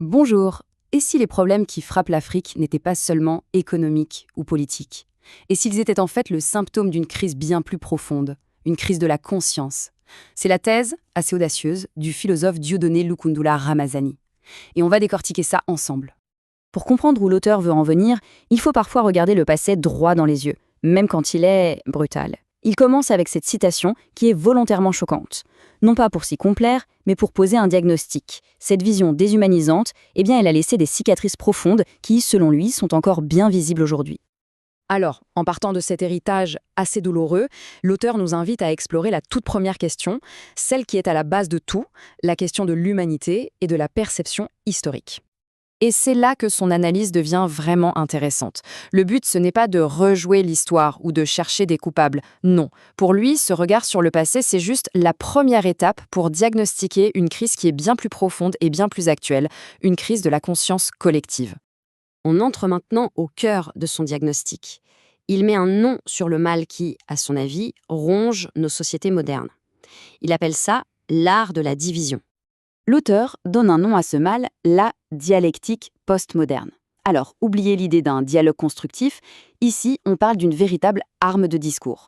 Bonjour. Et si les problèmes qui frappent l'Afrique n'étaient pas seulement économiques ou politiques? Et s'ils étaient en fait le symptôme d'une crise bien plus profonde, une crise de la conscience? C'est la thèse, assez audacieuse, du philosophe Dieudonné Lukundula Ramazani. Et on va décortiquer ça ensemble. Pour comprendre où l'auteur veut en venir, il faut parfois regarder le passé droit dans les yeux, même quand il est brutal. Il commence avec cette citation qui est volontairement choquante. Non pas pour s'y complaire, mais pour poser un diagnostic. Cette vision déshumanisante, elle a laissé des cicatrices profondes qui, selon lui, sont encore bien visibles aujourd'hui. Alors, en partant de cet héritage assez douloureux, l'auteur nous invite à explorer la toute première question, celle qui est à la base de tout, la question de l'humanité et de la perception historique. Et c'est là que son analyse devient vraiment intéressante. Le but, ce n'est pas de rejouer l'histoire ou de chercher des coupables. Non. Pour lui, ce regard sur le passé, c'est juste la première étape pour diagnostiquer une crise qui est bien plus profonde et bien plus actuelle, une crise de la conscience collective. On entre maintenant au cœur de son diagnostic. Il met un nom sur le mal qui, à son avis, ronge nos sociétés modernes. Il appelle ça l'art de la division. L'auteur donne un nom à ce mal, la dialectique postmoderne. Alors, oubliez l'idée d'un dialogue constructif, ici on parle d'une véritable arme de discours.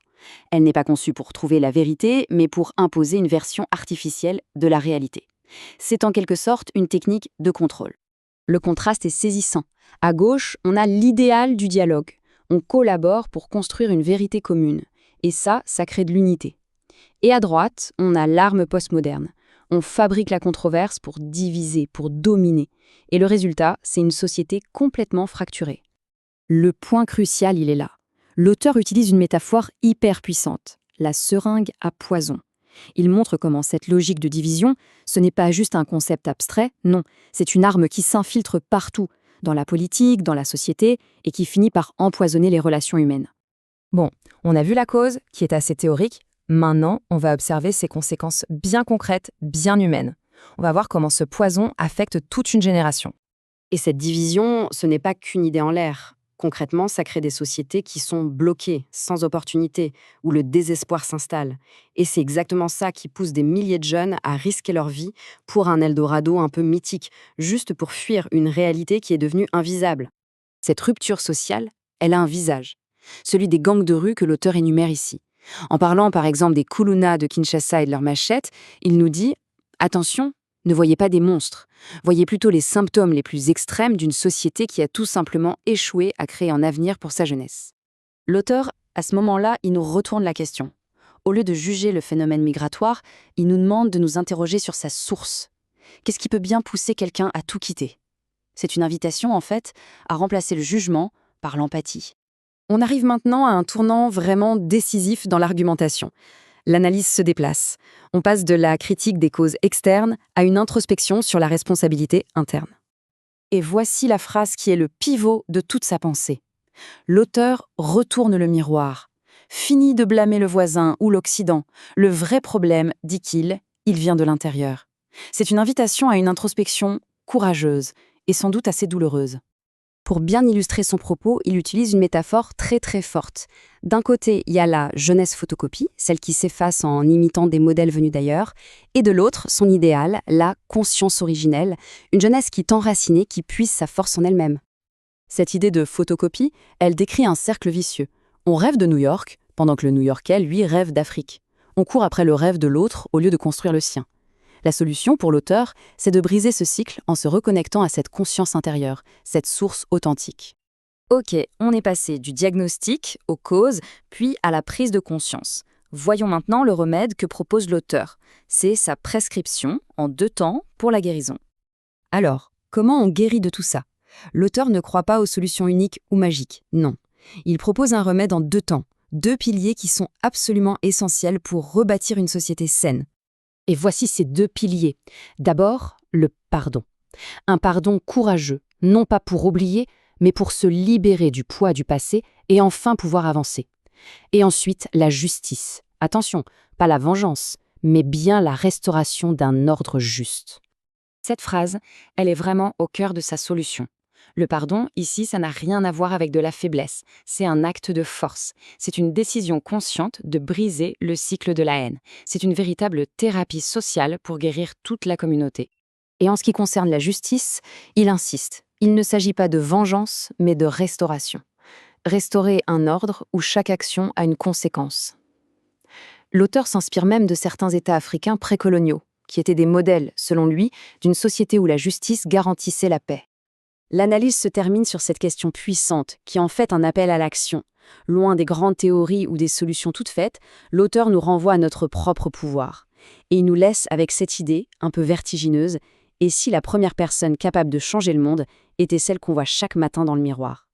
Elle n'est pas conçue pour trouver la vérité, mais pour imposer une version artificielle de la réalité. C'est en quelque sorte une technique de contrôle. Le contraste est saisissant. À gauche, on a l'idéal du dialogue. On collabore pour construire une vérité commune. Et ça crée de l'unité. Et à droite, on a l'arme postmoderne. On fabrique la controverse pour diviser, pour dominer. Et le résultat, c'est une société complètement fracturée. Le point crucial, il est là. L'auteur utilise une métaphore hyper puissante, la seringue à poison. Il montre comment cette logique de division, ce n'est pas juste un concept abstrait, non, c'est une arme qui s'infiltre partout, dans la politique, dans la société, et qui finit par empoisonner les relations humaines. Bon, on a vu la cause, qui est assez théorique. Maintenant, on va observer ses conséquences bien concrètes, bien humaines. On va voir comment ce poison affecte toute une génération. Et cette division, ce n'est pas qu'une idée en l'air. Concrètement, ça crée des sociétés qui sont bloquées, sans opportunité, où le désespoir s'installe. Et c'est exactement ça qui pousse des milliers de jeunes à risquer leur vie pour un Eldorado un peu mythique, juste pour fuir une réalité qui est devenue invisible. Cette rupture sociale, elle a un visage, celui des gangs de rue que l'auteur énumère ici. En parlant par exemple des Kuluna de Kinshasa et de leurs machettes, il nous dit « Attention, ne voyez pas des monstres, voyez plutôt les symptômes les plus extrêmes d'une société qui a tout simplement échoué à créer un avenir pour sa jeunesse. » L'auteur, à ce moment-là, il nous retourne la question. Au lieu de juger le phénomène migratoire, il nous demande de nous interroger sur sa source. Qu'est-ce qui peut bien pousser quelqu'un à tout quitter? C'est une invitation, en fait, à remplacer le jugement par l'empathie. On arrive maintenant à un tournant vraiment décisif dans l'argumentation. L'analyse se déplace. On passe de la critique des causes externes à une introspection sur la responsabilité interne. Et voici la phrase qui est le pivot de toute sa pensée. L'auteur retourne le miroir. Fini de blâmer le voisin ou l'Occident. Le vrai problème, dit-il, il vient de l'intérieur. C'est une invitation à une introspection courageuse et sans doute assez douloureuse. Pour bien illustrer son propos, il utilise une métaphore très très forte. D'un côté, il y a la jeunesse photocopie, celle qui s'efface en imitant des modèles venus d'ailleurs, et de l'autre, son idéal, la conscience originelle, une jeunesse qui est enracinée, qui puise sa force en elle-même. Cette idée de photocopie, elle décrit un cercle vicieux. On rêve de New York, pendant que le New-Yorkais, lui, rêve d'Afrique. On court après le rêve de l'autre au lieu de construire le sien. La solution pour l'auteur, c'est de briser ce cycle en se reconnectant à cette conscience intérieure, cette source authentique. Ok, on est passé du diagnostic aux causes, puis à la prise de conscience. Voyons maintenant le remède que propose l'auteur. C'est sa prescription en 2 temps pour la guérison. Alors, comment on guérit de tout ça? L'auteur ne croit pas aux solutions uniques ou magiques, non. Il propose un remède en 2 temps, 2 piliers qui sont absolument essentiels pour rebâtir une société saine. Et voici ces 2 piliers. D'abord, le pardon. Un pardon courageux, non pas pour oublier, mais pour se libérer du poids du passé et enfin pouvoir avancer. Et ensuite, la justice. Attention, pas la vengeance, mais bien la restauration d'un ordre juste. Cette phrase, elle est vraiment au cœur de sa solution. Le pardon, ici, ça n'a rien à voir avec de la faiblesse. C'est un acte de force. C'est une décision consciente de briser le cycle de la haine. C'est une véritable thérapie sociale pour guérir toute la communauté. Et en ce qui concerne la justice, il insiste. Il ne s'agit pas de vengeance, mais de restauration. Restaurer un ordre où chaque action a une conséquence. L'auteur s'inspire même de certains États africains précoloniaux, qui étaient des modèles, selon lui, d'une société où la justice garantissait la paix. L'analyse se termine sur cette question puissante, qui est en fait un appel à l'action. Loin des grandes théories ou des solutions toutes faites, l'auteur nous renvoie à notre propre pouvoir. Et il nous laisse avec cette idée, un peu vertigineuse, et si la première personne capable de changer le monde était celle qu'on voit chaque matin dans le miroir.